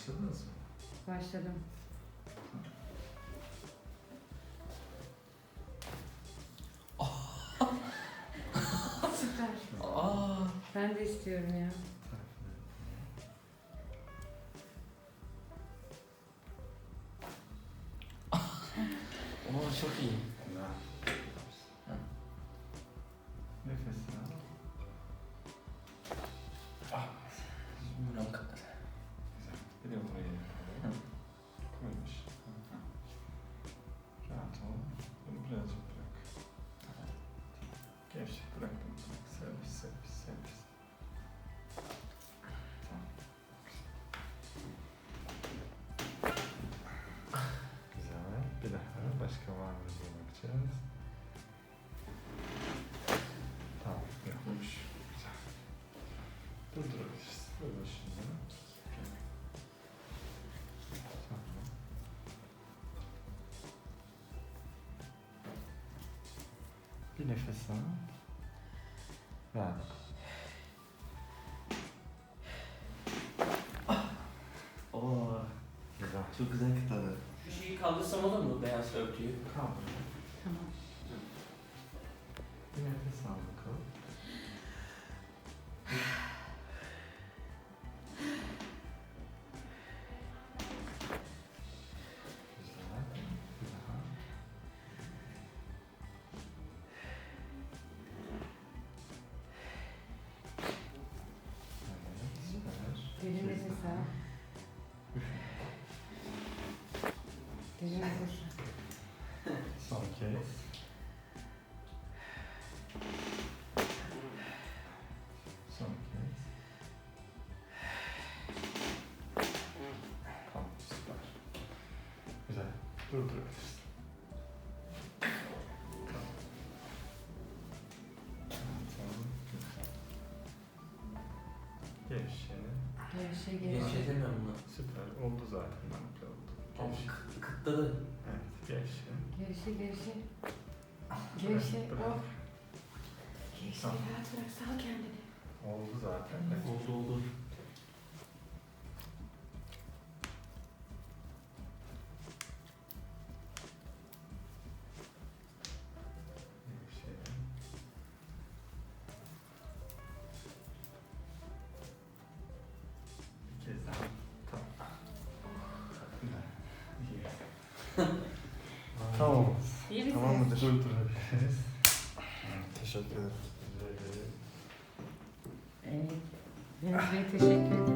Başladınız mı? Başladım. Süper. Ben de istiyorum ya. Çok iyi. Güzel. Nefes al. Buram kadar. Güzel. Bir de buraya yapalım. Koymuş. Rahat ol. Bunu birazcık bırak. Gevşek bırak bunu. Servis. Tamam. Güzel. Bir daha. Başka var mı diye bakacağız. Tamam. Yapmış. Güzel. Durdurabiliriz. Böyle şimdi. Tamam. Bir nefes al. Ver. Güzel. Çok güzel kıtladı. Şu şeyi kaldırsam olur mu? Beyaz örtüyü. Kaldır. Tamam. Bir nefes al bakalım. Güzel. Bir daha. Evet, süper. Derin nefes al. Derin nefes al. Son kez. Son kez. Tamam, süper. Güzel. Durdurabilirsin. Tamam. Gevşe. Gevşe Gevşetemiyorum bunu. Süper. Oldu zaten. Manipüle oldu. Gevşe. Kıtladı. Evet, gevşe. Gevşe. Gevşe. Bırak. Oh. Gevşe. Tamam. Rahat bırak. Sal kendini. Oldu zaten. Oldu. Gevşe. Bir kez daha. Tamam. Güzel. İyi. Tamam. İyi misin? Tamam mıdır? Durdurabiliriz. Teşekkür ederim. Evet. Deniz Bey teşekkür ederim.